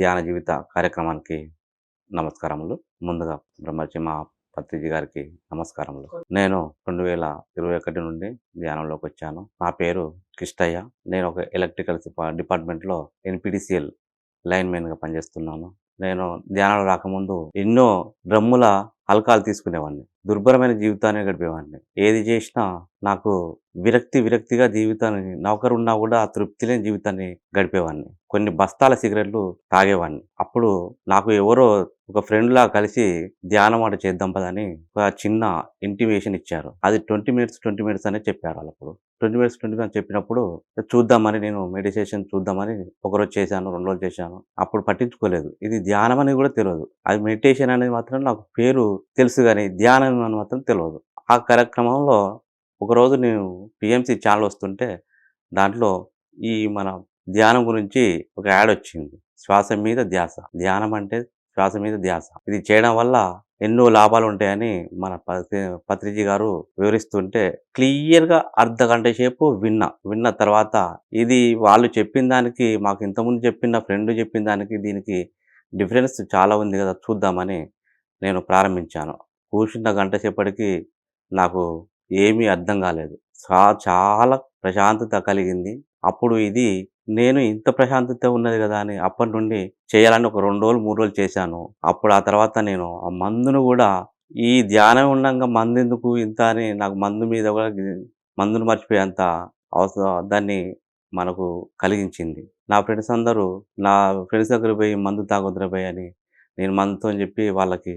ధ్యాన జీవిత కార్యక్రమానికి నమస్కారములు. ముందుగా బ్రహ్మర్షి మా పత్రిజీ గారికి నమస్కారములు. నేను 2021 నుండి ధ్యానంలోకొచ్చాను. నా పేరు కిష్టయ్య. నేను ఒక ఎలక్ట్రికల్ డిపార్ట్మెంట్‌లో ఎన్‌పీడీసీఎల్ లైన్‌మెన్‌గా పనిచేస్తున్నాను. నేను ధ్యానం రాకముందు ఎన్నో డ్రమ్ముల ఆల్కహాల్ తీసుకునేవాడిని. దుర్భరమైన జీవితాన్ని గడిపేవాడిని. ఏది చేసినా నాకు విరక్తిగా జీవితాన్ని నౌకరున్నా కూడా తృప్తి లేని జీవితాన్ని గడిపేవాడిని. కొన్ని బస్తాల సిగరెట్లు తాగేవాడిని. అప్పుడు నాకు ఎవరో ఒక ఫ్రెండ్‌లా కలిసి ధ్యానం అట చేద్దాం పదని ఒక చిన్న ఇంటిమేషన్ ఇచ్చారు. అది 20 మినిట్స్ అనే చెప్పారు వాళ్ళప్పుడు. 20 మినిట్స్ చెప్పినప్పుడు చూద్దామని నేను మెడిటేషన్ చూద్దామని ఒకరోజు చేశాను, 2 రోజులు చేశాను. అప్పుడు పట్టించుకోలేదు. ఇది ధ్యానం అని కూడా తెలవదు. అది మెడిటేషన్ అనేది మాత్రం నాకు పేరు తెలుసు గానీ ధ్యానం అని మాత్రం తెలవదు. ఆ కార్యక్రమంలో ఒకరోజు నేను పీఎంసీ ఛానల్ వస్తుంటే దాంట్లో ఈ మన ధ్యానం గురించి ఒక యాడ్ వచ్చింది. శ్వాస మీద ధ్యాస. ధ్యానం అంటే శ్వాస మీద ధ్యాస. ఇది చేయడం వల్ల ఎన్నో లాభాలుంటాయని మన పత్రిజీ గారు వివరిస్తుంటే క్లియర్‌గా అర్ధగంట సేపు విన్నా. విన్న తర్వాత ఇది వాళ్ళు చెప్పిన దానికి మాకు ఇంతకుముందు చెప్పిన ఫ్రెండ్ చెప్పిన దానికి దీనికి డిఫరెన్స్ చాలా ఉంది కదా! చూద్దామని నేను ప్రారంభించాను. కూర్చున్న గంట సేపటికి నాకు ఏమీ అర్థం కాలేదు. చాలా ప్రశాంతత కలిగింది. అప్పుడు ఇది నేను ఇంత ప్రశాంతత ఉన్నది గదా! అని అప్పటి నుండి చేయాలని ఒక 2 రోజులు, 3 రోజులు చేశాను. అప్పుడు ఆ తర్వాత నేను ఆ మందును గూడా ఈ ధ్యానం ఉండంగా మందెందుకు ఇంత అని నాకు మందు మీద గూడా మందును మర్చిపోయేంత దాన్ని మనకు కలిగించింది. నా ఫ్రెండ్స్ దగ్గరికి పోయి మందు తాగొద్దురా బయ్ అని నేను మందుతోని చెప్పి వాళ్ళకి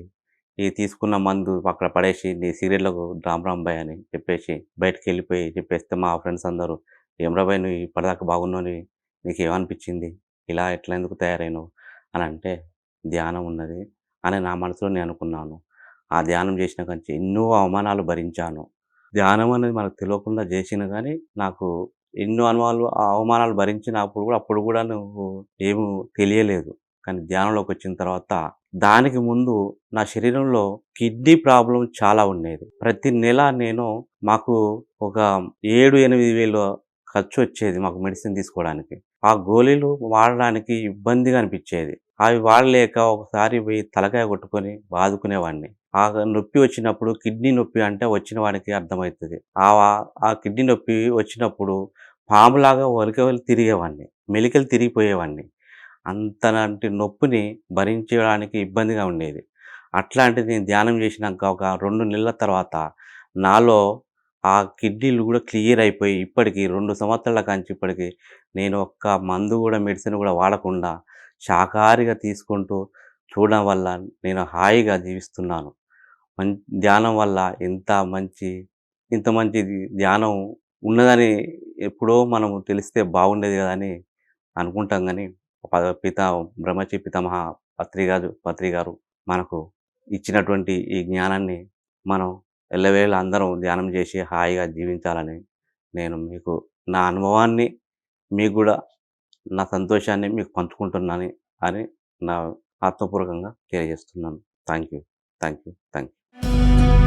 ఈ తీసుకున్న మందు అక్కడ పడేసి నీ సిగరెట్లకు రామ్ రామ్ బాయ్ అని చెప్పేసి బయటికెళ్ళిపోయి చెప్పేస్తే మా ఫ్రెండ్స్ అందరూ ఏమ్రా బాయ్ నువ్వు ఇప్పటిదాకా బాగున్నావు నీకేమనిపించింది? ఇలా ఎట్లా ఎందుకు తయారైనవు? అని అంటే ధ్యానం ఉన్నది అని నా మనసులో నేను అనుకున్నాను. ఆ ధ్యానం చేసిన కాంచి ఎన్నో అవమానాలు భరించాను. ధ్యానం అనేది మనకు తెలవకుండా చేసినా గానీ నాకు ఎన్నో అవమానాలు భరించినప్పుడు కూడా అప్పుడు కూడా నువ్వు ఏమి తెలియలేదు. కానీ ధ్యానంలోకొచ్చిన తర్వాత దానికి ముందు నా శరీరంలో కిడ్నీ ప్రాబ్లమ్ చాలా ఉండేది. ప్రతి నెల మాకు ఒక 7, 8 వేలు ఖర్చొచ్చేది మాకు మెడిసిన్ తీసుకోవడానికి. ఆ గోళీలు వాడడానికి ఇబ్బందిగా అనిపిచ్చేది. అవి వాడలేక ఒకసారి పోయి తలకాయ కొట్టుకొని బాదుకునేవాడిని. ఆ నొప్పి వచ్చినప్పుడు కిడ్నీ నొప్పి అంటే వచ్చిన వాడికి అర్థమైతది. ఆ కిడ్నీ నొప్పి వచ్చినప్పుడు పాములాగా ఒలికవలి తిరిగేవాడిని. మెలికలు తిరిగిపోయేవాడిని. అంతలాంటి నొప్పిని భరించడానికి ఇబ్బందిగా ఉండేది. అట్లాంటిది నేను ధ్యానం చేసినాక ఒక 2 నెలల తర్వాత నాలో ఆ కిడ్నీలు గూడా క్లియర్ అయిపోయి ఇప్పటికి 2 సంవత్సరాల కాంచి ఇప్పటికి నేను ఒక్క మందు గూడా మెడిసిన్ గూడా వాడకుండా శాకాహారిగా తీసుకుంటూ చూడడం వల్ల నేను హాయిగా జీవిస్తున్నాను. ధ్యానం వల్ల ఇంత మంచిది ధ్యానం ఉన్నదని ఎప్పుడో మనము తెలిస్తే బాగుండేది గదా! అని అనుకుంటాం గానీ ప పిత బ్రహ్మశ్రీ పితామహ పత్రి గారు మనకు ఇచ్చినటువంటి ఈ జ్ఞానాన్ని మనం ఎల్లవేళలా అందరం ధ్యానం చేసి హాయిగా జీవించాలని నేను మీకు నా అనుభవాన్ని మీకు గూడా నా సంతోషాన్ని మీకు పంచుకుంటున్నాను అని నా ఆత్మపూర్వకంగా తెలియజేస్తున్నాను. Thank you. Thank you. Thank you.